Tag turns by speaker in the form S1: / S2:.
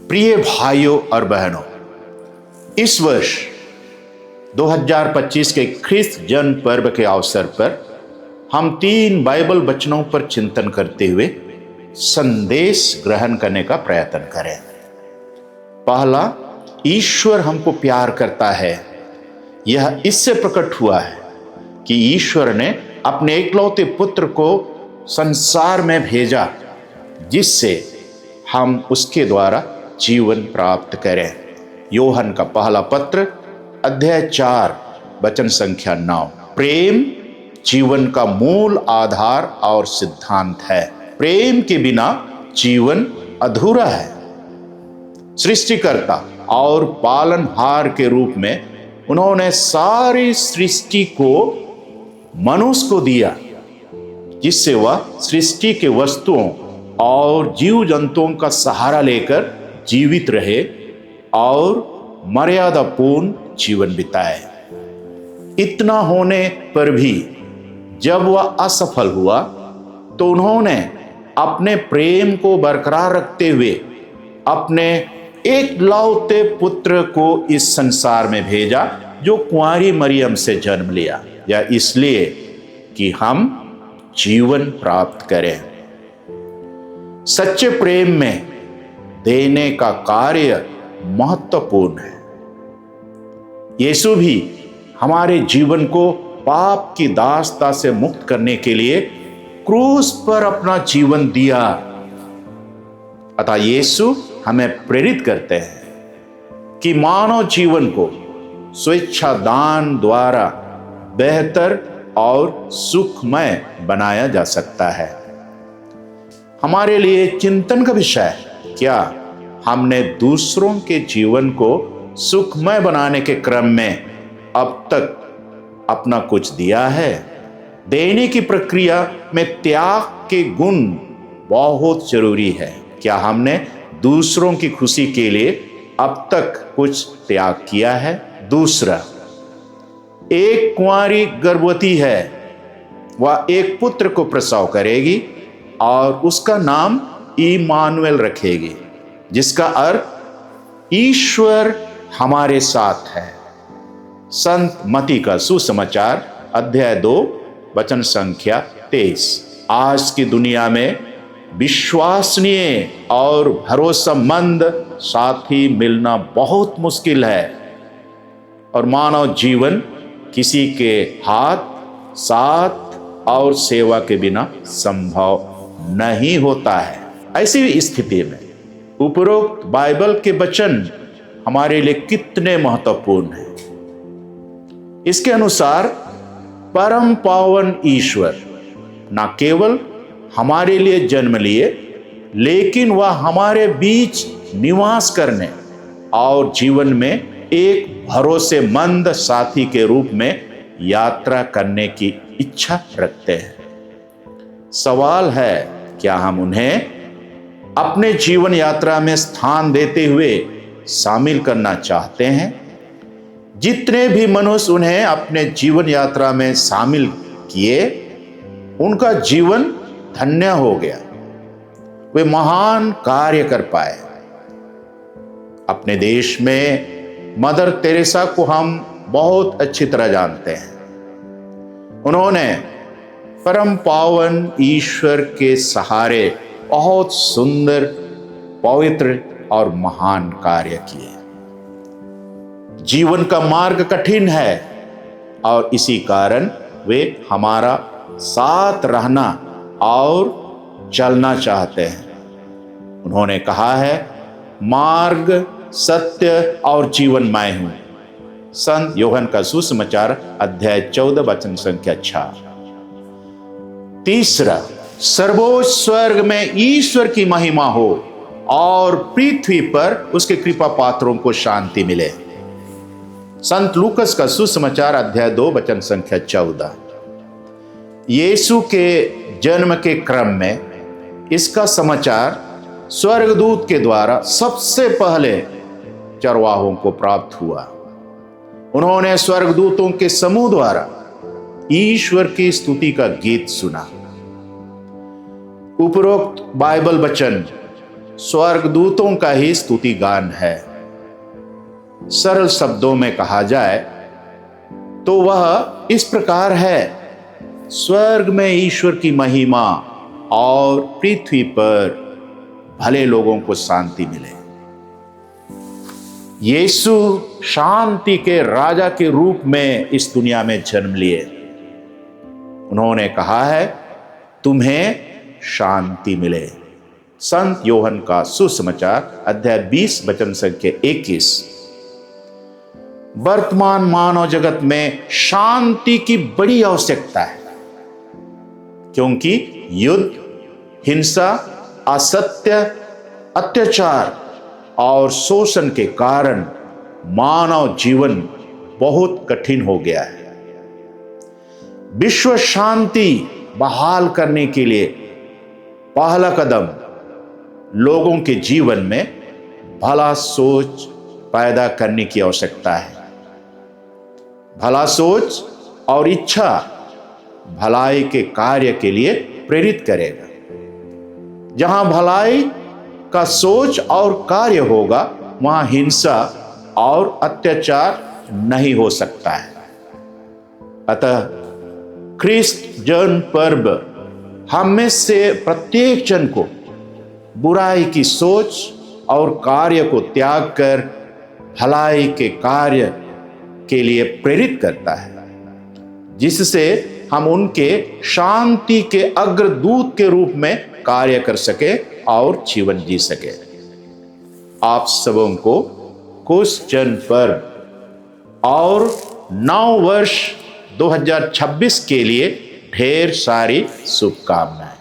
S1: प्रिय भाइयों और बहनों, इस वर्ष 2025 के ख्रिस्त जन्म पर्व के अवसर पर हम 3 बाइबल वचनों पर चिंतन करते हुए संदेश ग्रहण करने का प्रयत्न करें। पहला, ईश्वर हमको प्यार करता है। यह इससे प्रकट हुआ है कि ईश्वर ने अपने एकलौते पुत्र को संसार में भेजा, जिससे हम उसके द्वारा जीवन प्राप्त करें। यूहन्ना का पहला पत्र अध्याय 4 वचन संख्या 9। प्रेम जीवन का मूल आधार और सिद्धांत है। प्रेम के बिना जीवन अधूरा है। सृष्टिकर्ता और पालनहार के रूप में उन्होंने सारी सृष्टि को मनुष्य को दिया, जिससे वह सृष्टि के वस्तुओं और जीव जंतुओं का सहारा लेकर जीवित रहे और मर्यादापूर्ण जीवन बिताए। इतना होने पर भी जब वह असफल हुआ तो उन्होंने अपने प्रेम को बरकरार रखते हुए अपने एकलौते पुत्र को इस संसार में भेजा, जो कुंवारी मरियम से जन्म लिया, या इसलिए कि हम जीवन प्राप्त करें। सच्चे प्रेम में देने का कार्य महत्वपूर्ण है। यीशु भी हमारे जीवन को पाप की दासता से मुक्त करने के लिए क्रूस पर अपना जीवन दिया। अतः यीशु हमें प्रेरित करते हैं कि मानव जीवन को स्वेच्छा दान द्वारा बेहतर और सुखमय बनाया जा सकता है। हमारे लिए चिंतन का विषय है, क्या हमने दूसरों के जीवन को सुखमय बनाने के क्रम में अब तक अपना कुछ दिया है? देने की प्रक्रिया में त्याग के गुण बहुत जरूरी है। क्या हमने दूसरों की खुशी के लिए अब तक कुछ त्याग किया है? दूसरा, एक कुंवारी गर्भवती है, वह एक पुत्र को प्रसव करेगी और उसका नाम इमानुएल रखेगी, जिसका अर्थ ईश्वर हमारे साथ है। संत मती का सुसमाचार अध्याय 2 वचन संख्या 23। आज की दुनिया में विश्वसनीय और भरोसेमंद साथी मिलना बहुत मुश्किल है, और मानव जीवन किसी के हाथ साथ और सेवा के बिना संभव नहीं होता है। ऐसी स्थिति में उपरोक्त बाइबल के वचन हमारे लिए कितने महत्वपूर्ण हैं। इसके अनुसार परम पावन ईश्वर न केवल हमारे लिए जन्म लिए, लेकिन वह हमारे बीच निवास करने और जीवन में एक भरोसेमंद साथी के रूप में यात्रा करने की इच्छा रखते हैं। सवाल है, क्या हम उन्हें अपने जीवन यात्रा में स्थान देते हुए शामिल करना चाहते हैं? जितने भी मनुष्य उन्हें अपने जीवन यात्रा में शामिल किए, उनका जीवन धन्य हो गया। वे महान कार्य कर पाए। अपने देश में मदर तेरेसा को हम बहुत अच्छी तरह जानते हैं। उन्होंने परम पावन ईश्वर के सहारे बहुत सुंदर, पवित्र और महान कार्य किए। जीवन का मार्ग कठिन है और इसी कारण वे हमारा साथ रहना और चलना चाहते हैं। उन्होंने कहा है, मार्ग, सत्य और जीवन मैं हूं। संत यूहन्ना का सुसमाचार अध्याय 14 वचन संख्या 6। तीसरा, सर्वोच्च स्वर्ग में ईश्वर की महिमा हो और पृथ्वी पर उसके कृपा पात्रों को शांति मिले। संत लूकस का सुसमाचार अध्याय 2 वचन संख्या 14। यीशु के जन्म के क्रम में इसका समाचार स्वर्गदूत के द्वारा सबसे पहले चरवाहों को प्राप्त हुआ। उन्होंने स्वर्गदूतों के समूह द्वारा ईश्वर की स्तुति का गीत सुना। उपरोक्त बाइबल वचन स्वर्गदूतों का ही स्तुति गान है। सरल शब्दों में कहा जाए तो वह इस प्रकार है, स्वर्ग में ईश्वर की महिमा और पृथ्वी पर भले लोगों को शांति मिले। यीशु शांति के राजा के रूप में इस दुनिया में जन्म लिए। उन्होंने कहा है, तुम्हें शांति मिले। संत योहन का सुसमाचार अध्याय 20 वचन संख्या 21। वर्तमान मानव जगत में शांति की बड़ी आवश्यकता है, क्योंकि युद्ध, हिंसा, असत्य, अत्याचार और शोषण के कारण मानव जीवन बहुत कठिन हो गया है। विश्व शांति बहाल करने के लिए पहला कदम लोगों के जीवन में भला सोच पैदा करने की आवश्यकता है। भला सोच और इच्छा भलाई के कार्य के लिए प्रेरित करेगा। जहां भलाई का सोच और कार्य होगा, वहां हिंसा और अत्याचार नहीं हो सकता है। अतः ख्रिस्त जन्म पर्व हम में से प्रत्येक जन को बुराई की सोच और कार्य को त्याग कर भलाई के कार्य के लिए प्रेरित करता है, जिससे हम उनके शांति के अग्रदूत के रूप में कार्य कर सके और जीवन जी सके। आप सबों को कुश जन्म पर्व और नव वर्ष 2026 के लिए ढेर सारी शुभकामनाएं।